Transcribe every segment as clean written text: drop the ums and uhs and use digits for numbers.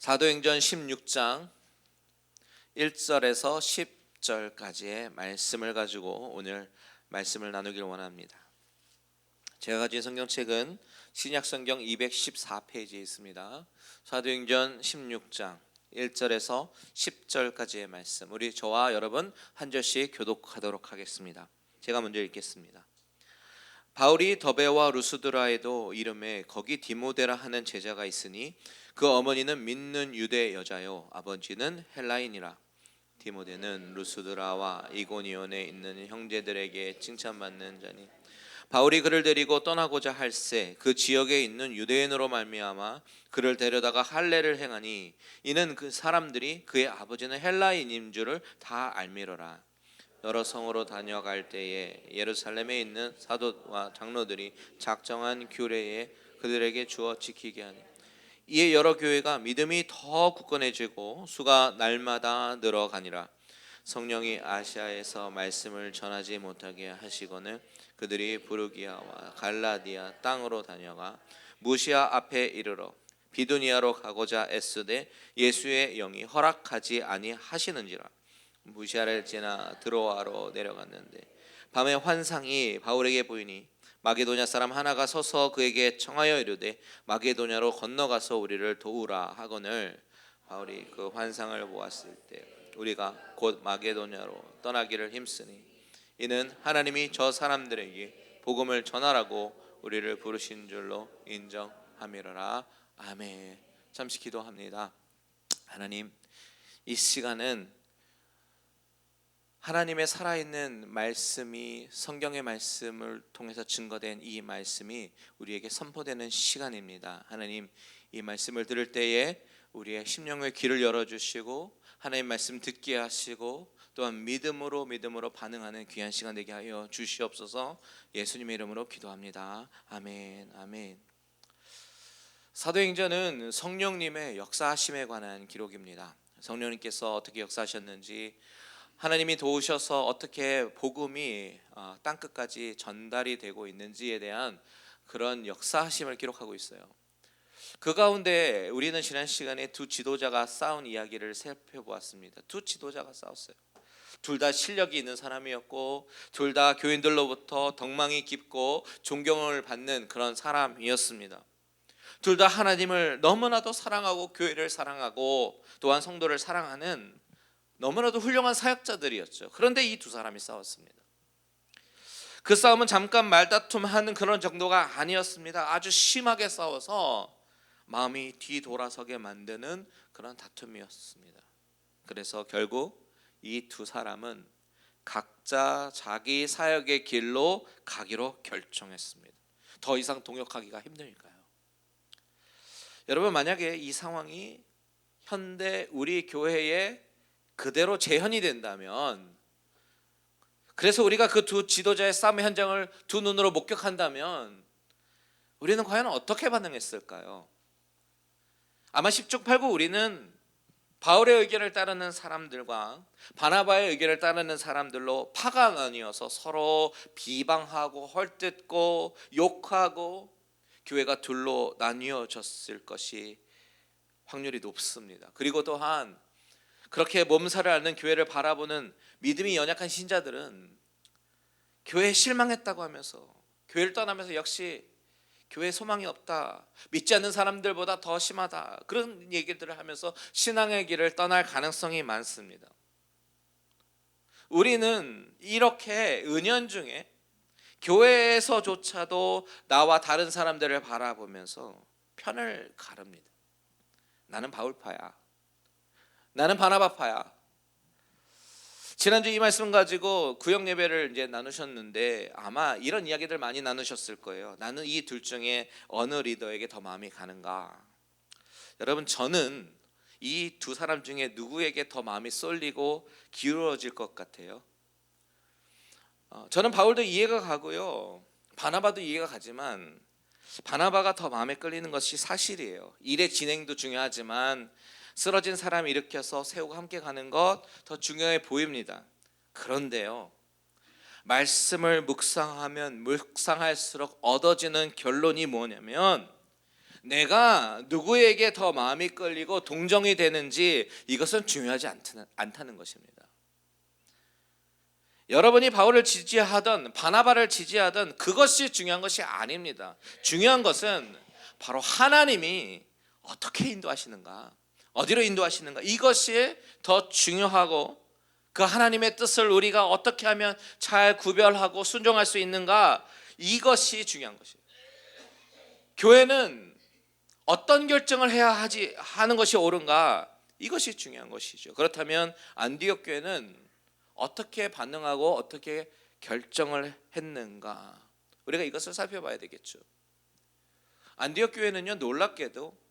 사도행전 16장 1절에서 10절까지의 말씀을 가지고 오늘 말씀을 나누길 원합니다. 제가 가진 성경책은 신약성경 214페이지에 있습니다. 사도행전 16장 1절에서 10절까지의 말씀, 우리 저와 여러분 한 절씩 교독하도록 하겠습니다. 제가 먼저 읽겠습니다. 바울이 더베와 루스드라에도 이름에 거기 디모데라 하는 제자가 있으니 그 어머니는 믿는 유대 여자요 아버지는 헬라인이라. 디모데는 루스드라와 이고니온에 있는 형제들에게 칭찬받는 자니 바울이 그를 데리고 떠나고자 할새 그 지역에 있는 유대인으로 말미암아 그를 데려다가 할례를 행하니 이는 그 사람들이 그의 아버지는 헬라인인 줄을 다 알미러라. 여러 성으로 다녀갈 때에 예루살렘에 있는 사도와 장로들이 작정한 규례에 그들에게 주어 지키게 하니 이에 여러 교회가 믿음이 더 굳건해지고 수가 날마다 늘어가니라. 성령이 아시아에서 말씀을 전하지 못하게 하시거늘 그들이 부르기아와 갈라디아 땅으로 다녀가 무시아 앞에 이르러 비두니아로 가고자 애쓰되 예수의 영이 허락하지 아니하시는지라. 무시아를 지나 드로아로 내려갔는데 밤에 환상이 바울에게 보이니 마게도냐 사람 하나가 서서 그에게 청하여 이르되 마게도냐로 건너가서 우리를 도우라 하거늘 바울이 그 환상을 보았을 때 우리가 곧 마게도냐로 떠나기를 힘쓰니 이는 하나님이 저 사람들에게 복음을 전하라고 우리를 부르신 줄로 인정함이로라. 아멘. 잠시 기도합니다. 하나님, 이 시간은 하나님의 살아있는 말씀이 성경의 말씀을 통해서 증거된 이 말씀이 우리에게 선포되는 시간입니다. 하나님, 이 말씀을 들을 때에 우리의 심령의 귀를 열어주시고 하나님 말씀 듣게 하시고 또한 믿음으로 반응하는 귀한 시간 되게 하여 주시옵소서. 예수님의 이름으로 기도합니다. 아멘. 아멘. 사도행전은 성령님의 역사하심에 관한 기록입니다. 성령님께서 어떻게 역사하셨는지, 하나님이 도우셔서 어떻게 복음이 땅끝까지 전달이 되고 있는지에 대한 그런 역사하심을 기록하고 있어요. 그 가운데 우리는 지난 시간에 두 지도자가 싸운 이야기를 살펴보았습니다. 두 지도자가 싸웠어요. 둘 다 실력이 있는 사람이었고 둘 다 교인들로부터 덕망이 깊고 존경을 받는 그런 사람이었습니다. 둘 다 하나님을 너무나도 사랑하고 교회를 사랑하고 또한 성도를 사랑하는 너무나도 훌륭한 사역자들이었죠. 그런데 이 두 사람이 싸웠습니다. 그 싸움은 잠깐 말다툼하는 그런 정도가 아니었습니다. 아주 심하게 싸워서 마음이 뒤돌아서게 만드는 그런 다툼이었습니다. 그래서 결국 이 두 사람은 각자 자기 사역의 길로 가기로 결정했습니다. 더 이상 동역하기가 힘드니까요. 여러분, 만약에 이 상황이 현대 우리 교회에 그대로 재현이 된다면, 그래서 우리가 그 두 지도자의 싸움의 현장을 두 눈으로 목격한다면 우리는 과연 어떻게 반응했을까요? 아마 십중팔구 우리는 바울의 의견을 따르는 사람들과 바나바의 의견을 따르는 사람들로 파가 나뉘어서 서로 비방하고 헐뜯고 욕하고 교회가 둘로 나뉘어졌을 것이 확률이 높습니다. 그리고 또한 그렇게 몸살을 앓는 교회를 바라보는 믿음이 연약한 신자들은 교회에 실망했다고 하면서 교회를 떠나면서 역시 교회에 소망이 없다, 믿지 않는 사람들보다 더 심하다, 그런 얘기들을 하면서 신앙의 길을 떠날 가능성이 많습니다. 우리는 이렇게 은연중에 교회에서조차도 나와 다른 사람들을 바라보면서 편을 가릅니다. 나는 바울파야, 나는 바나바파야. 지난주 이 말씀 가지고 구역 예배를 이제 나누셨는데 아마 이런 이야기들 많이 나누셨을 거예요. 나는 이 둘 중에 어느 리더에게 더 마음이 가는가? 여러분, 저는 이 두 사람 중에 누구에게 더 마음이 쏠리고 기울어질 것 같아요? 저는 바울도 이해가 가고요, 바나바도 이해가 가지만 바나바가 더 마음에 끌리는 것이 사실이에요. 일의 진행도 중요하지만 쓰러진 사람 일으켜서 세우고 함께 가는 것 더 중요해 보입니다. 그런데요, 말씀을 묵상하면 묵상할수록 얻어지는 결론이 뭐냐면 내가 누구에게 더 마음이 끌리고 동정이 되는지 이것은 중요하지 않다는 것입니다. 여러분이 바울을 지지하던 바나바를 지지하던 그것이 중요한 것이 아닙니다. 중요한 것은 바로 하나님이 어떻게 인도하시는가, 어디로 인도하시는가, 이것이 더 중요하고 그 하나님의 뜻을 우리가 어떻게 하면 잘 구별하고 순종할 수 있는가, 이것이 중요한 것이에요. 교회는 어떤 결정을 해야 하는 것이 옳은가, 이것이 중요한 것이죠. 그렇다면 안디옥 교회는 어떻게 반응하고 어떻게 결정을 했는가, 우리가 이것을 살펴봐야 되겠죠. 안디옥 교회는요, 놀랍게도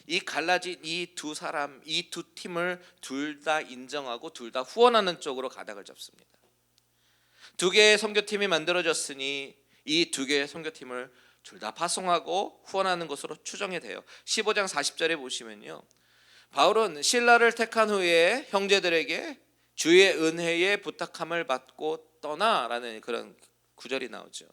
이 갈라진 이 두 사람, 이 두 팀을 둘 다 인정하고 둘 다 후원하는 쪽으로 가닥을 잡습니다. 두 개의 선교팀이 만들어졌으니 이 두 개의 선교팀을 둘 다 파송하고 후원하는 것으로 추정이 돼요. 15장 40절에 보시면요, 바울은 신라를 택한 후에 형제들에게 주의 은혜에 부탁함을 받고 떠나라는 그런 구절이 나오죠.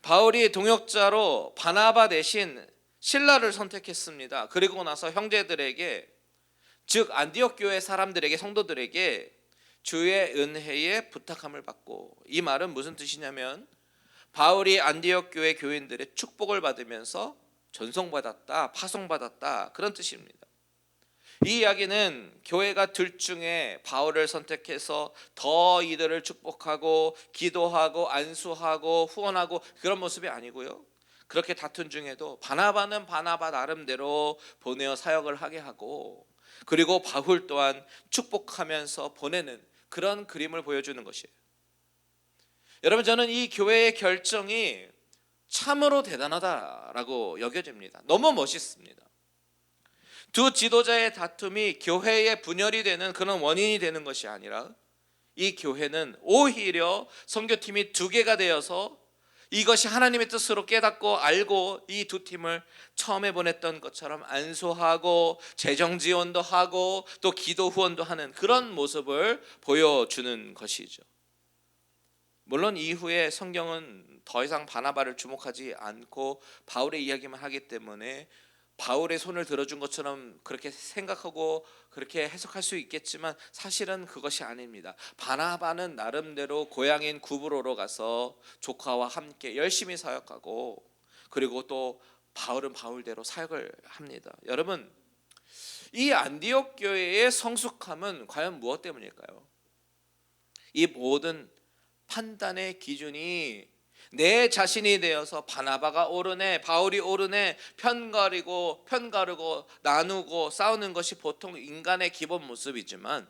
바울이 동역자로 바나바 대신 신라를 선택했습니다. 그리고 나서 형제들에게, 즉 안디옥 교회 사람들에게, 성도들에게 주의 은혜에 부탁함을 받고, 이 말은 무슨 뜻이냐면 바울이 안디옥 교회 교인들의 축복을 받으면서 전송받았다, 파송받았다, 그런 뜻입니다. 이 이야기는 교회가 둘 중에 바울을 선택해서 더 이들을 축복하고 기도하고 안수하고 후원하고 그런 모습이 아니고요, 그렇게 다툰 중에도 바나바는 바나바 나름대로 보내어 사역을 하게 하고, 그리고 바울 또한 축복하면서 보내는 그런 그림을 보여주는 것이에요. 여러분, 저는 이 교회의 결정이 참으로 대단하다라고 여겨집니다. 너무 멋있습니다. 두 지도자의 다툼이 교회의 분열이 되는 그런 원인이 되는 것이 아니라, 이 교회는 오히려 선교팀이 두 개가 되어서 이것이 하나님의 뜻으로 깨닫고 알고 이 두 팀을 처음에 보냈던 것처럼 안수하고 재정 지원도 하고 또 기도 후원도 하는 그런 모습을 보여주는 것이죠. 물론 이후에 성경은 더 이상 바나바를 주목하지 않고 바울의 이야기만 하기 때문에 바울의 손을 들어준 것처럼 그렇게 생각하고 그렇게 해석할 수 있겠지만, 사실은 그것이 아닙니다. 바나바는 나름대로 고향인 구브로로 가서 조카와 함께 열심히 사역하고, 그리고 또 바울은 바울대로 사역을 합니다. 여러분, 이 안디옥 교회의 성숙함은 과연 무엇 때문일까요? 이 모든 판단의 기준이 내 자신이 되어서 바나바가 옳으네, 바울이 옳으네, 편가르고 나누고 싸우는 것이 보통 인간의 기본 모습이지만,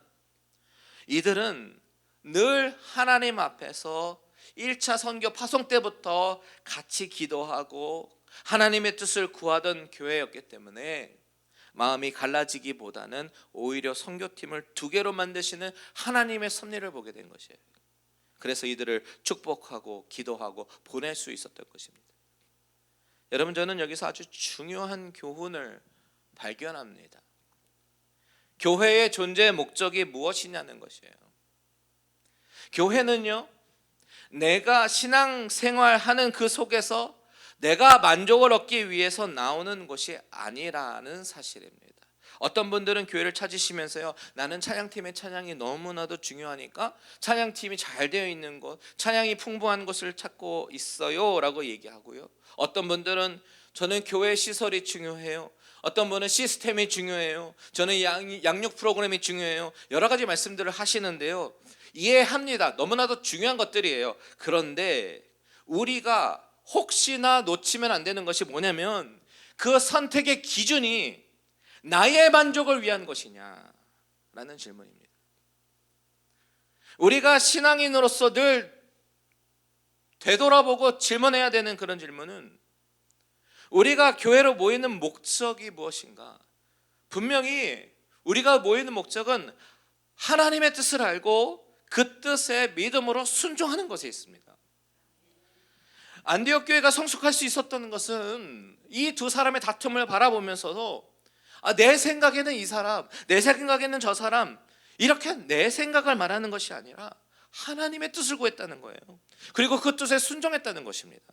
이들은 늘 하나님 앞에서 1차 선교 파송 때부터 같이 기도하고 하나님의 뜻을 구하던 교회였기 때문에 마음이 갈라지기보다는 오히려 선교팀을 두 개로 만드시는 하나님의 섭리를 보게 된 것이에요. 그래서 이들을 축복하고 기도하고 보낼 수 있었던 것입니다. 여러분, 저는 여기서 아주 중요한 교훈을 발견합니다. 교회의 존재의 목적이 무엇이냐는 것이에요. 교회는요, 내가 신앙생활하는 그 속에서 내가 만족을 얻기 위해서 나오는 것이 아니라는 사실입니다. 어떤 분들은 교회를 찾으시면서요, 나는 찬양팀의 찬양이 너무나도 중요하니까 찬양팀이 잘 되어 있는 곳, 찬양이 풍부한 곳을 찾고 있어요 라고 얘기하고요, 어떤 분들은 저는 교회 시설이 중요해요, 어떤 분은 시스템이 중요해요, 저는 양육 프로그램이 중요해요, 여러 가지 말씀들을 하시는데요, 이해합니다. 너무나도 중요한 것들이에요. 그런데 우리가 혹시나 놓치면 안 되는 것이 뭐냐면, 그 선택의 기준이 나의 만족을 위한 것이냐라는 질문입니다. 우리가 신앙인으로서 늘 되돌아보고 질문해야 되는 그런 질문은, 우리가 교회로 모이는 목적이 무엇인가? 분명히 우리가 모이는 목적은 하나님의 뜻을 알고 그 뜻에 믿음으로 순종하는 것에 있습니다. 안디옥 교회가 성숙할 수 있었던 것은 이 두 사람의 다툼을 바라보면서도, 내 생각에는 이 사람, 내 생각에는 저 사람, 이렇게 내 생각을 말하는 것이 아니라 하나님의 뜻을 구했다는 거예요. 그리고 그 뜻에 순종했다는 것입니다.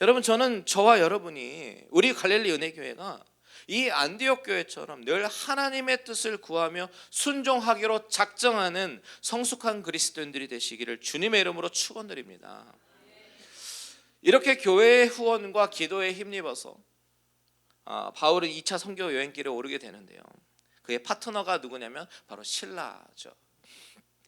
여러분, 저는 저와 여러분이 우리 갈릴리 은혜교회가 이 안디옥 교회처럼 늘 하나님의 뜻을 구하며 순종하기로 작정하는 성숙한 그리스도인들이 되시기를 주님의 이름으로 축원드립니다. 이렇게 교회의 후원과 기도에 힘입어서 바울은 2차 선교 여행길에 오르게 되는데요. 그의 파트너가 누구냐면 바로 실라죠.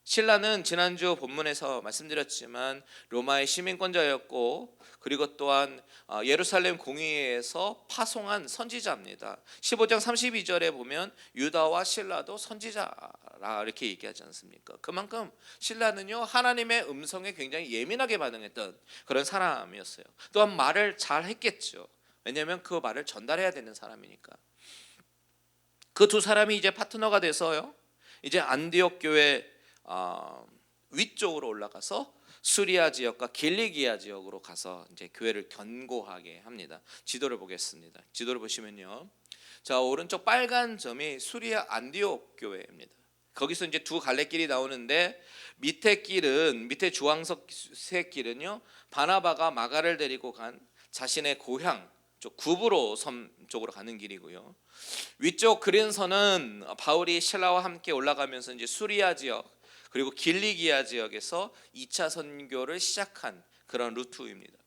실라는 지난주 본문에서 말씀드렸지만 로마의 시민권자였고, 그리고 또한 예루살렘 공의회에서 파송한 선지자입니다. 15장 32절에 보면 유다와 실라도 선지자라 이렇게 얘기하지 않습니까? 그만큼 실라는요, 하나님의 음성에 굉장히 예민하게 반응했던 그런 사람이었어요. 또한 말을 잘 했겠죠. 왜냐하면 그 말을 전달해야 되는 사람이니까. 그 두 사람이 이제 파트너가 돼서요, 이제 안디옥 교회 위쪽으로 올라가서 수리아 지역과 길리기아 지역으로 가서 이제 교회를 견고하게 합니다. 지도를 보겠습니다. 지도를 보시면요, 자, 오른쪽 빨간 점이 수리아 안디옥 교회입니다. 거기서 이제 두 갈래길이 나오는데, 밑에 주황색 길은요, 바나바가 마가를 데리고 간 자신의 고향 쪽 구브로 섬 쪽으로 가는 길이고요. 위쪽 그린 선은 바울이 실라와 함께 올라가면서 이제 수리아 지역 그리고 길리기아 지역에서 2차 선교를 시작한 그런 루트입니다.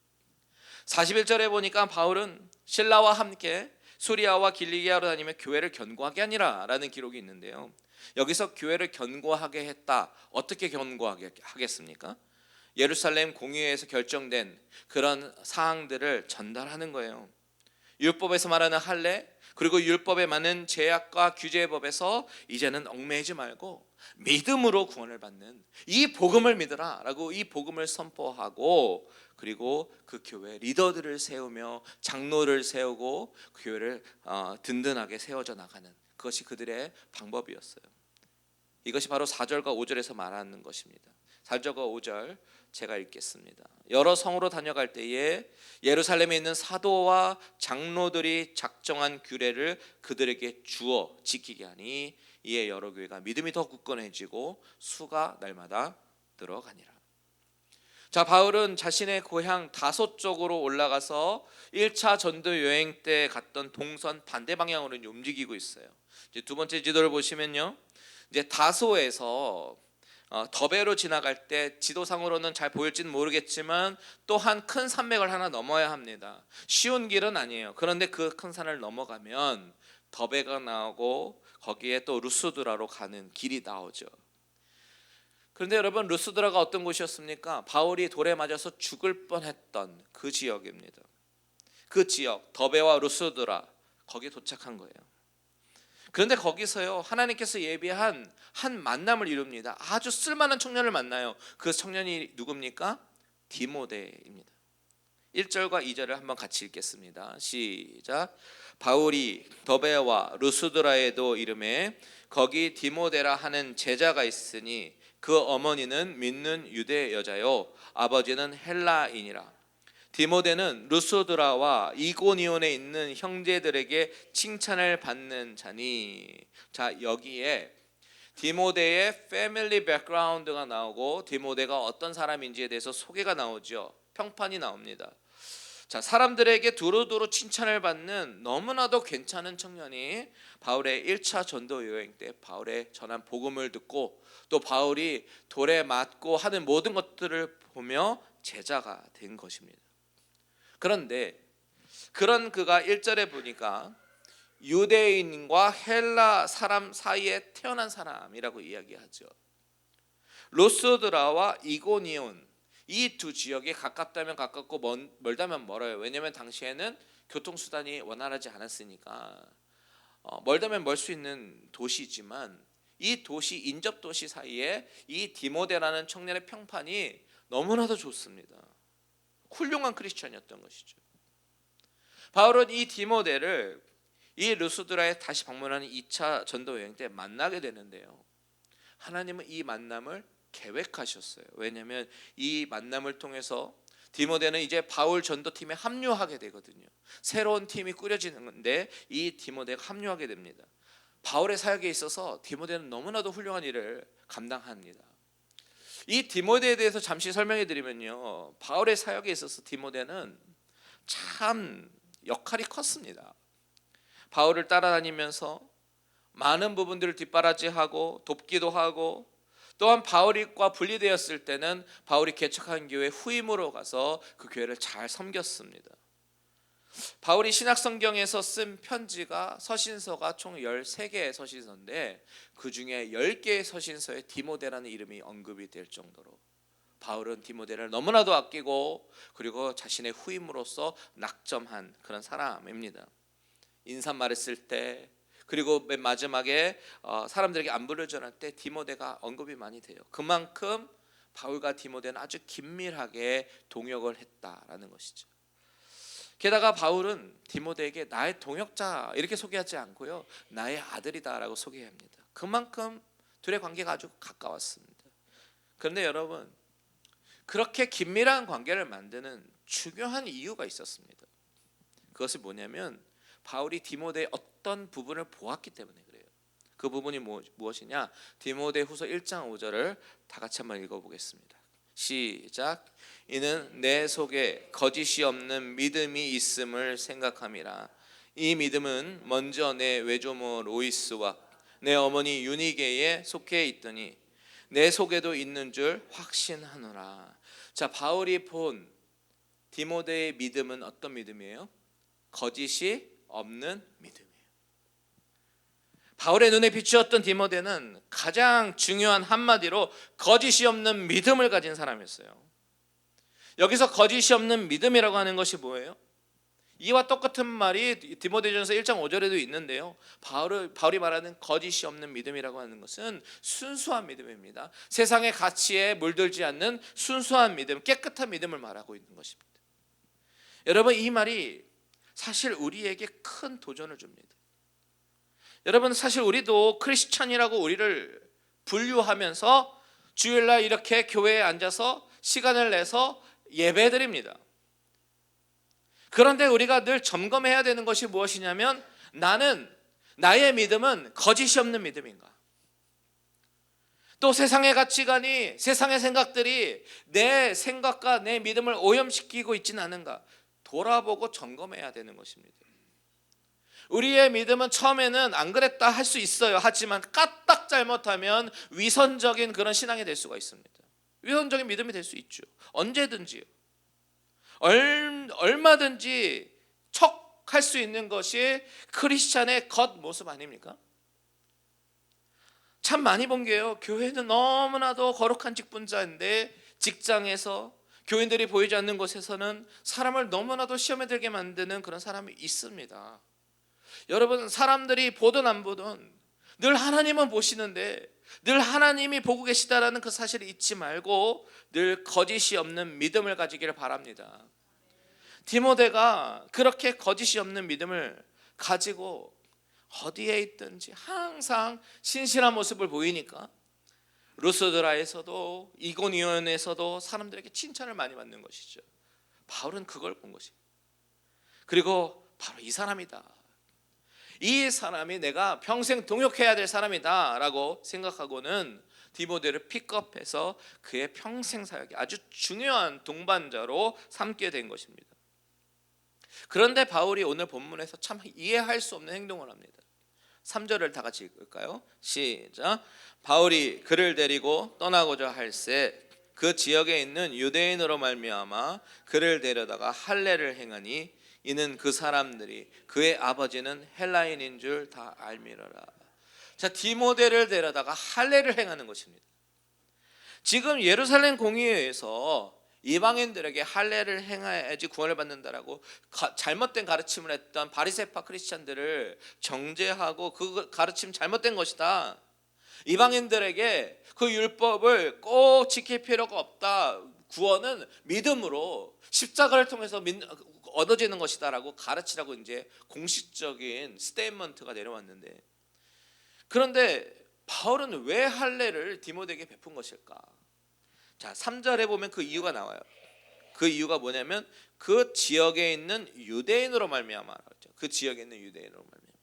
41절에 보니까 바울은 실라와 함께 수리아와 길리기아로 다니며 교회를 견고하게 하니라 라는 기록이 있는데요. 여기서 교회를 견고하게 했다. 어떻게 견고하게 하겠습니까? 예루살렘 공의회에서 결정된 그런 사항들을 전달하는 거예요. 율법에서 말하는 할례, 그리고 율법에 많은 제약과 규제법에서 이제는 얽매이지 말고 믿음으로 구원을 받는 이 복음을 믿으라 라고 이 복음을 선포하고, 그리고 그 교회 리더들을 세우며 장로를 세우고 교회를 든든하게 세워져 나가는, 그것이 그들의 방법이었어요. 이것이 바로 4절과 5절에서 말하는 것입니다. 4절과 5절 제가 읽겠습니다. 여러 성으로 다녀갈 때에 예루살렘에 있는 사도와 장로들이 작정한 규례를 그들에게 주어 지키게 하니 이에 여러 교회가 믿음이 더 굳건해지고 수가 날마다 늘어가니라. 자, 바울은 자신의 고향 다소 쪽으로 올라가서 1차 전도 여행 때 갔던 동선 반대 방향으로 이제 움직이고 있어요. 이제 두 번째 지도를 보시면요, 이제 다소에서 더베로 지나갈 때 지도상으로는 잘 보일지는 모르겠지만 또한 큰 산맥을 하나 넘어야 합니다. 쉬운 길은 아니에요. 그런데 그 큰 산을 넘어가면 더베가 나오고 거기에 또 루스드라로 가는 길이 나오죠. 그런데 여러분, 루스드라가 어떤 곳이었습니까? 바울이 돌에 맞아서 죽을 뻔했던 그 지역입니다. 그 지역 더베와 루스드라, 거기에 도착한 거예요. 그런데 거기서요, 하나님께서 예비한 한 만남을 이룹니다. 아주 쓸만한 청년을 만나요. 그 청년이 누굽니까? 디모데입니다. 1절과 2절을 한번 같이 읽겠습니다. 시작. 바울이 더베와 루스드라에도 이름에 거기 디모데라 하는 제자가 있으니 그 어머니는 믿는 유대 여자요 아버지는 헬라인이라. 디모데는 루스드라와 이고니온에 있는 형제들에게 칭찬을 받는 자니. 자, 여기에 디모데의 패밀리 백그라운드가 나오고 디모데가 어떤 사람인지에 대해서 소개가 나오죠. 평판이 나옵니다. 자, 사람들에게 두루두루 칭찬을 받는 너무나도 괜찮은 청년이 바울의 1차 전도 여행 때 바울의 전한 복음을 듣고 또 바울이 돌에 맞고 하는 모든 것들을 보며 제자가 된 것입니다. 그런데 그런 그가 1절에 보니까 유대인과 헬라 사람 사이에 태어난 사람이라고 이야기하죠. 로스드라와 이고니온, 이 두 지역이 가깝다면 가깝고 멀다면 멀어요. 왜냐하면 당시에는 교통수단이 원활하지 않았으니까 멀다면 멀 수 있는 도시지만, 이 도시 인접도시 사이에 이 디모데라는 청년의 평판이 너무나도 좋습니다. 훌륭한 크리스천이었던 것이죠. 바울은 이 디모데를 이 루스드라에 다시 방문하는 2차 전도 여행 때 만나게 되는데요, 하나님은 이 만남을 계획하셨어요. 왜냐하면 이 만남을 통해서 디모데는 이제 바울 전도팀에 합류하게 되거든요. 새로운 팀이 꾸려지는데 이 디모데가 합류하게 됩니다. 바울의 사역에 있어서 디모데는 너무나도 훌륭한 일을 감당합니다. 이 디모데에 대해서 잠시 설명해 드리면요, 바울의 사역에 있어서 디모데는 참 역할이 컸습니다. 바울을 따라다니면서 많은 부분들을 뒷바라지하고 돕기도 하고, 또한 바울과 분리되었을 때는 바울이 개척한 교회 후임으로 가서 그 교회를 잘 섬겼습니다. 바울이 신약성경에서 쓴 편지가 서신서가 총 13개의 서신서인데 그 중에 10개의 서신서에 디모데라는 이름이 언급이 될 정도로 바울은 디모데를 너무나도 아끼고 그리고 자신의 후임으로서 낙점한 그런 사람입니다. 인사말을 쓸 때, 그리고 맨 마지막에 사람들에게 안부를 전할 때 디모데가 언급이 많이 돼요. 그만큼 바울과 디모데는 아주 긴밀하게 동역을 했다라는 것이죠. 게다가 바울은 디모데에게 나의 동역자 이렇게 소개하지 않고요, 나의 아들이다라고 소개합니다. 그만큼 둘의 관계가 아주 가까웠습니다. 그런데 여러분, 그렇게 긴밀한 관계를 만드는 중요한 이유가 있었습니다. 그것이 뭐냐면 바울이 디모데의 어떤 부분을 보았기 때문에 그래요. 그 부분이 무엇이냐? 디모데후서 1장 5절을 다 같이 한번 읽어보겠습니다. 시작. 이는 내 속에 거짓이 없는 믿음이 있음을 생각함이라. 이 믿음은 먼저 내 외조모 로이스와 내 어머니 유니게에 속해 있더니 내 속에도 있는 줄 확신하노라. 자, 바울이 본 디모데의 믿음은 어떤 믿음이에요? 거짓이 없는 믿음이에요. 바울의 눈에 비추었던 디모데는 가장 중요한 한마디로 거짓이 없는 믿음을 가진 사람이었어요. 여기서 거짓이 없는 믿음이라고 하는 것이 뭐예요? 이와 똑같은 말이 디모데전서 1장 5절에도 있는데요, 바울이 말하는 거짓이 없는 믿음이라고 하는 것은 순수한 믿음입니다. 세상의 가치에 물들지 않는 순수한 믿음, 깨끗한 믿음을 말하고 있는 것입니다. 여러분, 이 말이 사실 우리에게 큰 도전을 줍니다. 여러분, 사실 우리도 크리스찬이라고 우리를 분류하면서 주일날 이렇게 교회에 앉아서 시간을 내서 예배드립니다. 그런데 우리가 늘 점검해야 되는 것이 무엇이냐면, 나의 믿음은 거짓이 없는 믿음인가? 또 세상의 가치관이, 세상의 생각들이 내 생각과 내 믿음을 오염시키고 있지는 않은가? 돌아보고 점검해야 되는 것입니다. 우리의 믿음은 처음에는 안 그랬다 할 수 있어요. 하지만 까딱 잘못하면 위선적인 그런 신앙이 될 수가 있습니다. 위선적인 믿음이 될 수 있죠. 언제든지요. 얼마든지 척할 수 있는 것이 크리스찬의 겉모습 아닙니까? 참 많이 본 게요, 교회는 너무나도 거룩한 직분자인데 직장에서 교인들이 보이지 않는 곳에서는 사람을 너무나도 시험에 들게 만드는 그런 사람이 있습니다. 여러분, 사람들이 보든 안 보든 늘 하나님은 보시는데, 늘 하나님이 보고 계시다라는 그 사실을 잊지 말고 늘 거짓이 없는 믿음을 가지기를 바랍니다. 디모데가 그렇게 거짓이 없는 믿음을 가지고 어디에 있든지 항상 신실한 모습을 보이니까 루스드라에서도 이고니온에서도 사람들에게 칭찬을 많이 받는 것이죠. 바울은 그걸 본 것입니다. 그리고 바로 이 사람이다, 이 사람이 내가 평생 동역해야 될 사람이다 라고 생각하고는 디모데를 픽업해서 그의 평생 사역에 아주 중요한 동반자로 삼게 된 것입니다. 그런데 바울이 오늘 본문에서 참 이해할 수 없는 행동을 합니다. 3절을 다 같이 읽을까요? 시작. 바울이 그를 데리고 떠나고자 할새 그 지역에 있는 유대인으로 말미암아 그를 데려다가 할례를 행하니 이는 그 사람들이 그의 아버지는 헬라인인 줄 다 알미러라. 자, 디모데를 데려다가 할례를 행하는 것입니다. 지금 예루살렘 공의회에서 이방인들에게 할례를 행해야지 구원을 받는다라고 잘못된 가르침을 했던 바리새파 크리스찬들을 정죄하고 그 가르침 잘못된 것이다, 이방인들에게 그 율법을 꼭 지킬 필요가 없다, 구원은 믿음으로 십자가를 통해서 얻어지는 것이다라고 가르치라고 이제 공식적인 스테이트먼트가 내려왔는데, 그런데 바울은 왜 할례를 디모데에게 베푼 것일까? 자, 3절에 보면 그 이유가 나와요. 그 이유가 뭐냐면 그 지역에 있는 유대인으로 말미암아. 그 지역에 있는 유대인으로 말미암아.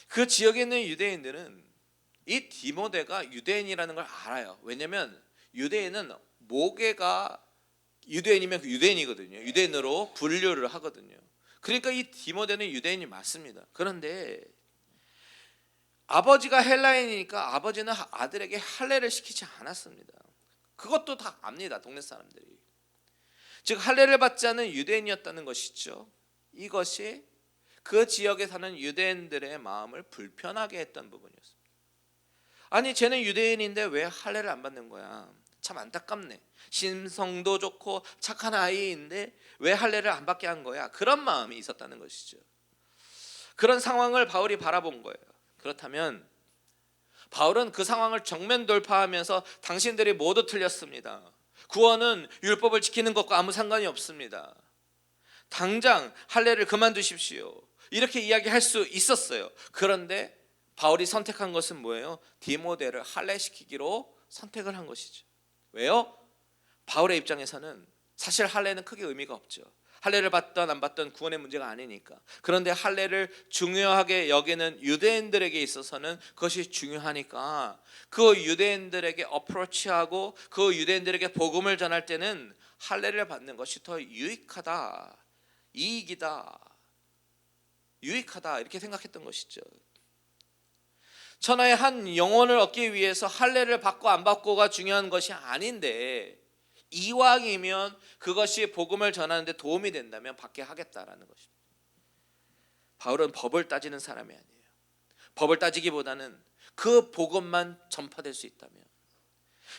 그 지역에 있는 유대인들은 이 디모데가 유대인이라는 걸 알아요. 왜냐하면 유대인은 모계가 유대인이면 유대인이거든요. 유대인으로 분류를 하거든요. 그러니까 이 디모데는 유대인이 맞습니다. 그런데 아버지가 헬라인이니까 아버지는 아들에게 할례를 시키지 않았습니다. 그것도 다 압니다. 동네 사람들이. 즉 할례를 받지 않은 유대인이었다는 것이죠. 이것이 그 지역에 사는 유대인들의 마음을 불편하게 했던 부분이었습니다. 아니 쟤는 유대인인데 왜 할례를 안 받는 거야? 참 안타깝네. 심성도 좋고 착한 아이인데 왜 할례를 안 받게 한 거야? 그런 마음이 있었다는 것이죠. 그런 상황을 바울이 바라본 거예요. 그렇다면 바울은 그 상황을 정면 돌파하면서 당신들이 모두 틀렸습니다. 구원은 율법을 지키는 것과 아무 상관이 없습니다. 당장 할례를 그만두십시오. 이렇게 이야기할 수 있었어요. 그런데 바울이 선택한 것은 뭐예요? 디모데를 할례시키기로 선택을 한 것이죠. 왜요? 바울의 입장에서는 사실 할례는 크게 의미가 없죠. 할례를 받던 안 받던 구원의 문제가 아니니까. 그런데 할례를 중요하게 여기는 유대인들에게 있어서는 그것이 중요하니까 그 유대인들에게 어프로치하고 그 유대인들에게 복음을 전할 때는 할례를 받는 것이 더 유익하다, 이익이다, 유익하다 이렇게 생각했던 것이죠. 천하의 한 영혼을 얻기 위해서 할례를 받고 안 받고가 중요한 것이 아닌데 이왕이면 그것이 복음을 전하는 데 도움이 된다면 받게 하겠다라는 것입니다. 바울은 법을 따지는 사람이 아니에요. 법을 따지기보다는 그 복음만 전파될 수 있다면,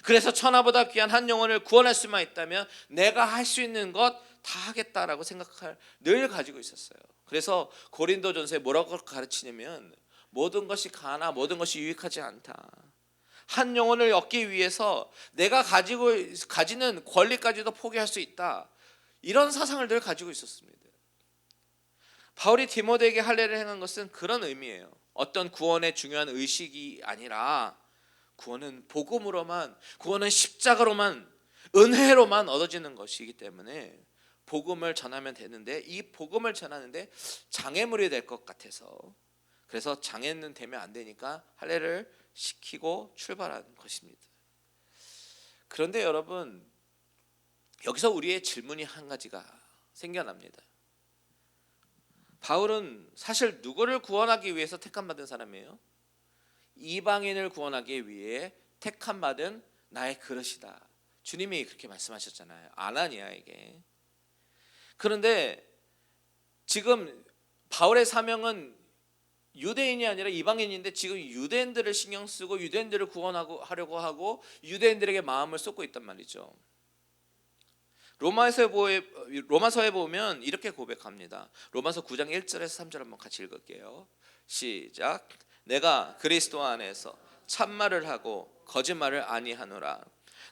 그래서 천하보다 귀한 한 영혼을 구원할 수만 있다면 내가 할 수 있는 것 다 하겠다라고 생각할 늘 가지고 있었어요. 그래서 고린도전서에 뭐라고 가르치냐면 모든 것이 가나 모든 것이 유익하지 않다. 한 영혼을 얻기 위해서 내가 가지는 권리까지도 포기할 수 있다. 이런 사상을 늘 가지고 있었습니다. 바울이 디모데에게 할례를 행한 것은 그런 의미예요. 어떤 구원의 중요한 의식이 아니라 구원은 복음으로만, 구원은 십자가로만, 은혜로만 얻어지는 것이기 때문에 복음을 전하면 되는데 이 복음을 전하는데 장애물이 될 것 같아서, 그래서 장애는 되면 안 되니까 할례를 시키고 출발한 것입니다. 그런데 여러분, 여기서 우리의 질문이 한 가지가 생겨납니다. 바울은 사실 누구를 구원하기 위해서 택함받은 사람이에요? 이방인을 구원하기 위해 택함받은 나의 그릇이다. 주님이 그렇게 말씀하셨잖아요. 아나니아에게. 그런데 지금 바울의 사명은 유대인이 아니라 이방인인데 지금 유대인들을 신경 쓰고 유대인들을 구원하려고 하고 유대인들에게 마음을 쏟고 있단 말이죠. 로마서에 보면 이렇게 고백합니다. 로마서 9장 1절에서 3절 한번 같이 읽을게요. 시작. 내가 그리스도 안에서 참말을 하고 거짓말을 아니하노라.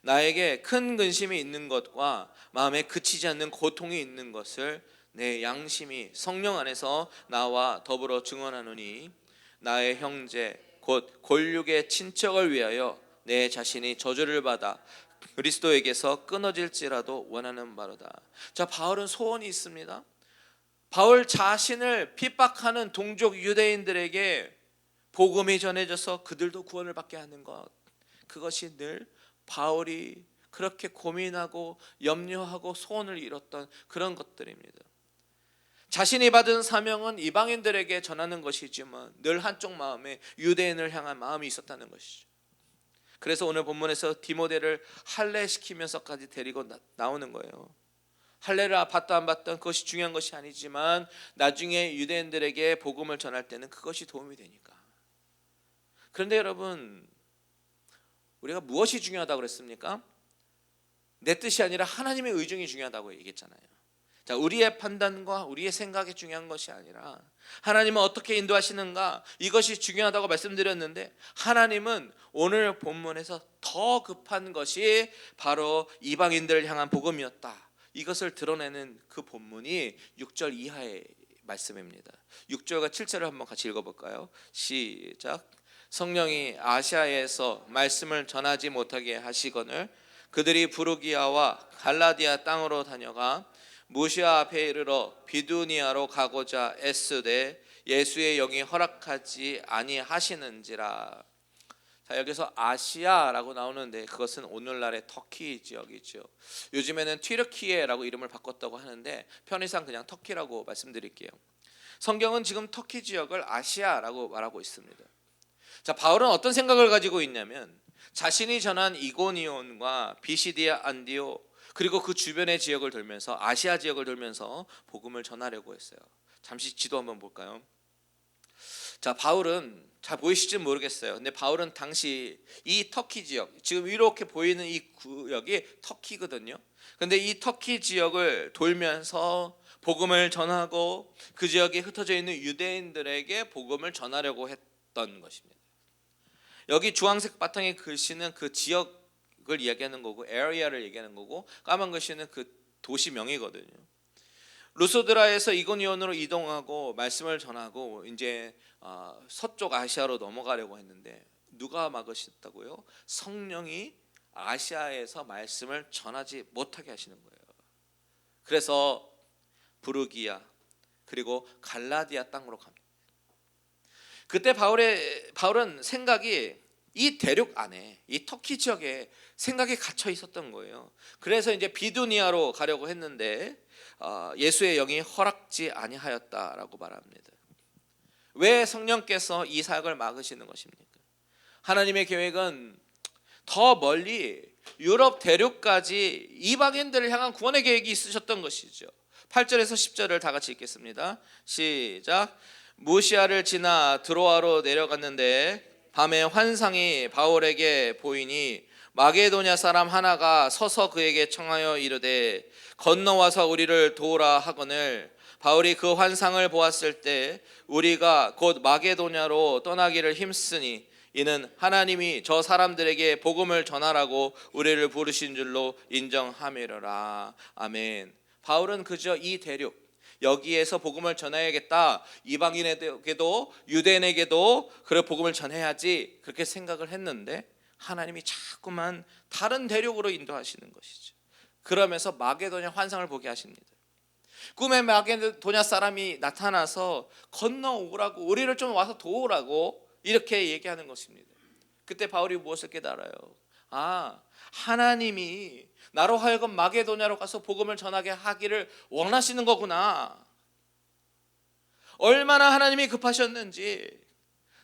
나에게 큰 근심이 있는 것과 마음에 그치지 않는 고통이 있는 것을 내 양심이 성령 안에서 나와 더불어 증언하노니 나의 형제 곧 골육의 친척을 위하여 내 자신이 저주를 받아 그리스도에게서 끊어질지라도 원하는 바로다. 자, 바울은 소원이 있습니다. 바울 자신을 핍박하는 동족 유대인들에게 복음이 전해져서 그들도 구원을 받게 하는 것, 그것이 늘 바울이 그렇게 고민하고 염려하고 소원을 이뤘던 그런 것들입니다. 자신이 받은 사명은 이방인들에게 전하는 것이지만 늘 한쪽 마음에 유대인을 향한 마음이 있었다는 것이죠. 그래서 오늘 본문에서 디모데를 할례시키면서까지 데리고 나오는 거예요. 할례를 받다 안 받던 그것이 중요한 것이 아니지만 나중에 유대인들에게 복음을 전할 때는 그것이 도움이 되니까. 그런데 여러분, 우리가 무엇이 중요하다고 그랬습니까? 내 뜻이 아니라 하나님의 의중이 중요하다고 얘기했잖아요. 자, 우리의 판단과 우리의 생각이 중요한 것이 아니라 하나님은 어떻게 인도하시는가, 이것이 중요하다고 말씀드렸는데 하나님은 오늘 본문에서 더 급한 것이 바로 이방인들을 향한 복음이었다. 이것을 드러내는 그 본문이 6절 이하의 말씀입니다. 6절과 7절을 한번 같이 읽어볼까요? 시작. 성령이 아시아에서 말씀을 전하지 못하게 하시거늘 그들이 부르기아와 갈라디아 땅으로 다녀가 무시아 앞에 이르러 비두니아로 가고자 애쓰되 예수의 영이 허락하지 아니하시는지라. 자, 여기서 아시아라고 나오는데 그것은 오늘날의 터키 지역이죠. 요즘에는 튀르키예라고 이름을 바꿨다고 하는데 편의상 그냥 터키라고 말씀드릴게요. 성경은 지금 터키 지역을 아시아라고 말하고 있습니다. 자, 바울은 어떤 생각을 가지고 있냐면 자신이 전한 이고니온과 비시디아 안디오 그리고 그 주변의 지역을 돌면서 아시아 지역을 돌면서 복음을 전하려고 했어요. 잠시 지도 한번 볼까요? 자, 바울은 잘 보이실지 모르겠어요. 근데 바울은 당시 이 터키 지역, 지금 이렇게 보이는 이 구역이 터키거든요. 근데 이 터키 지역을 돌면서 복음을 전하고 그 지역에 흩어져 있는 유대인들에게 복음을 전하려고 했던 것입니다. 여기 주황색 바탕의 글씨는 그 지역을 이야기하는 거고 area를 얘기하는 거고 까만 글씨는 그 도시명이거든요. 루소드라에서 이고니온으로 이동하고 말씀을 전하고 이제 서쪽 아시아로 넘어가려고 했는데 누가 막으셨다고요? 성령이 아시아에서 말씀을 전하지 못하게 하시는 거예요. 그래서 부르기아 그리고 갈라디아 땅으로 갑니다. 그때 바울은 생각이 이 대륙 안에 이 터키 지역에 생각이 갇혀 있었던 거예요. 그래서 이제 비두니아로 가려고 했는데 예수의 영이 허락지 아니하였다라고 말합니다. 왜 성령께서 이 사역을 막으시는 것입니까? 하나님의 계획은 더 멀리 유럽 대륙까지 이방인들을 향한 구원의 계획이 있으셨던 것이죠. 8절에서 10절을 다 같이 읽겠습니다. 시작. 무시아를 지나 드로아로 내려갔는데 밤에 환상이 바울에게 보이니 마게도냐 사람 하나가 서서 그에게 청하여 이르되 건너와서 우리를 도우라 하거늘 바울이 그 환상을 보았을 때 우리가 곧 마게도냐로 떠나기를 힘쓰니 이는 하나님이 저 사람들에게 복음을 전하라고 우리를 부르신 줄로 인정함이로라. 아멘. 바울은 그저 이 대륙 여기에서 복음을 전해야겠다. 이방인에게도 유대인에게도 그래 복음을 전해야지 그렇게 생각을 했는데 하나님이 자꾸만 다른 대륙으로 인도하시는 것이죠. 그러면서 마게도냐 환상을 보게 하십니다. 꿈에 마게도냐 사람이 나타나서 건너오라고 우리를 좀 와서 도우라고 이렇게 얘기하는 것입니다. 그때 바울이 무엇을 깨달아요? 하나님이 나로 하여금 마게도냐로 가서 복음을 전하게 하기를 원하시는 거구나. 얼마나 하나님이 급하셨는지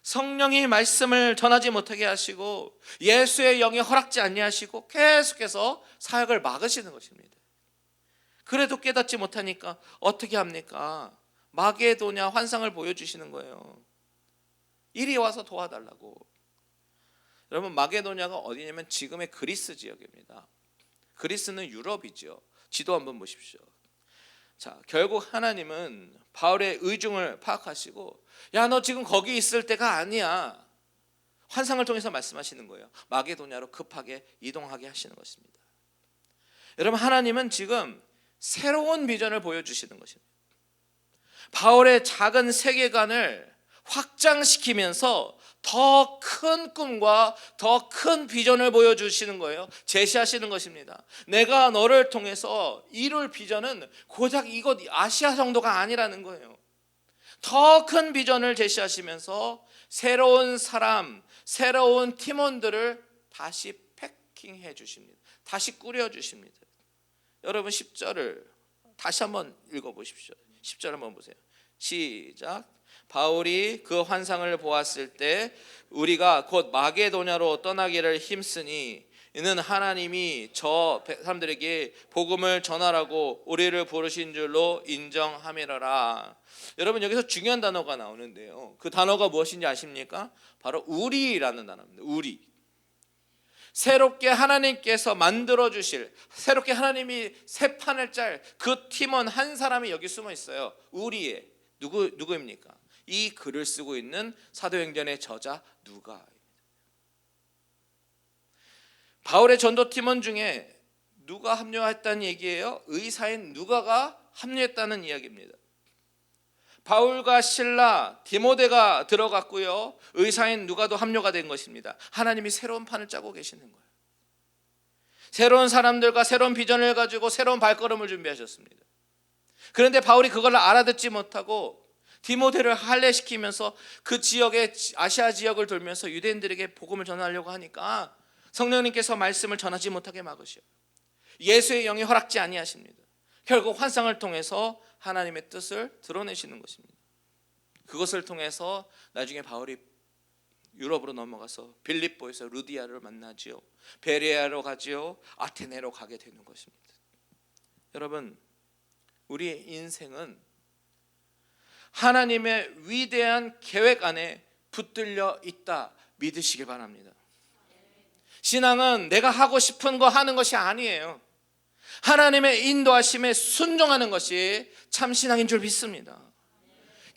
성령이 말씀을 전하지 못하게 하시고 예수의 영이 허락지 아니하시고 계속해서 사역을 막으시는 것입니다. 그래도 깨닫지 못하니까 어떻게 합니까? 마게도냐 환상을 보여주시는 거예요. 이리 와서 도와달라고. 여러분, 마게도냐가 어디냐면 지금의 그리스 지역입니다. 그리스는 유럽이죠. 지도 한번 보십시오. 자, 결국 하나님은 바울의 의중을 파악하시고 야, 너 지금 거기 있을 때가 아니야. 환상을 통해서 말씀하시는 거예요. 마게도냐로 급하게 이동하게 하시는 것입니다. 여러분, 하나님은 지금 새로운 비전을 보여주시는 것입니다. 바울의 작은 세계관을 확장시키면서 더 큰 꿈과 더 큰 비전을 보여주시는 거예요. 제시하시는 것입니다. 내가 너를 통해서 이룰 비전은 고작 이곳 아시아 정도가 아니라는 거예요. 더 큰 비전을 제시하시면서 새로운 사람, 새로운 팀원들을 다시 패킹해 주십니다. 다시 꾸려 주십니다. 여러분 10절을 다시 한번 읽어보십시오. 10절 한번 보세요. 시작. 바울이 그 환상을 보았을 때 우리가 곧 마게도냐로 떠나기를 힘쓰니 이는 하나님이 저 사람들에게 복음을 전하라고 우리를 부르신 줄로 인정함이라라. 여러분, 여기서 중요한 단어가 나오는데요. 그 단어가 무엇인지 아십니까? 바로 우리라는 단어입니다. 우리. 새롭게 하나님께서 만들어 주실, 새롭게 하나님이 새 판을 짤 그 팀원 한 사람이 여기 숨어 있어요. 우리의 누구입니까? 이 글을 쓰고 있는 사도행전의 저자 누가입니다. 바울의 전도 팀원 중에 누가 합류했다는 얘기예요? 의사인 누가가 합류했다는 이야기입니다. 바울과 실라, 디모데가 들어갔고요. 의사인 누가도 합류가 된 것입니다. 하나님이 새로운 판을 짜고 계시는 거예요. 새로운 사람들과 새로운 비전을 가지고 새로운 발걸음을 준비하셨습니다. 그런데 바울이 그걸 알아듣지 못하고 디모데를 할례시키면서 그 지역의 아시아 지역을 돌면서 유대인들에게 복음을 전하려고 하니까 성령님께서 말씀을 전하지 못하게 막으시오. 예수의 영이 허락지 아니하십니다. 결국 환상을 통해서 하나님의 뜻을 드러내시는 것입니다. 그것을 통해서 나중에 바울이 유럽으로 넘어가서 빌립보에서 루디아를 만나지요. 베레아로 가지요. 아테네로 가게 되는 것입니다. 여러분, 우리의 인생은 하나님의 위대한 계획 안에 붙들려 있다 믿으시길 바랍니다. 신앙은 내가 하고 싶은 거 하는 것이 아니에요. 하나님의 인도하심에 순종하는 것이 참 신앙인 줄 믿습니다.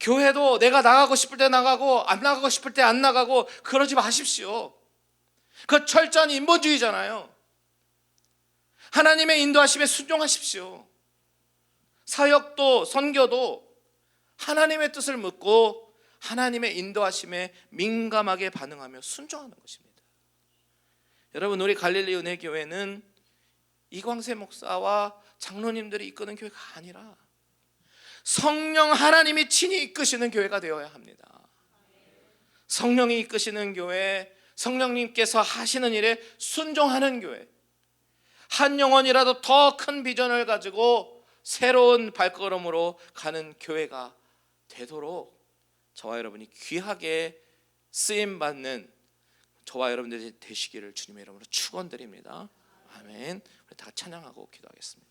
교회도 내가 나가고 싶을 때 나가고 안 나가고 싶을 때 안 나가고 그러지 마십시오. 그 철저한 인본주의잖아요. 하나님의 인도하심에 순종하십시오. 사역도 선교도 하나님의 뜻을 묻고 하나님의 인도하심에 민감하게 반응하며 순종하는 것입니다. 여러분, 우리 갈릴리 은혜교회는 이광세 목사와 장로님들이 이끄는 교회가 아니라 성령 하나님이 친히 이끄시는 교회가 되어야 합니다. 성령이 이끄시는 교회, 성령님께서 하시는 일에 순종하는 교회, 한 영혼이라도 더 큰 비전을 가지고 새로운 발걸음으로 가는 교회가 되도록 저와 여러분이 귀하게 쓰임받는 저와 여러분들이 되시기를 주님의 이름으로 축원드립니다. 아멘. 우리 다 찬양하고 기도하겠습니다.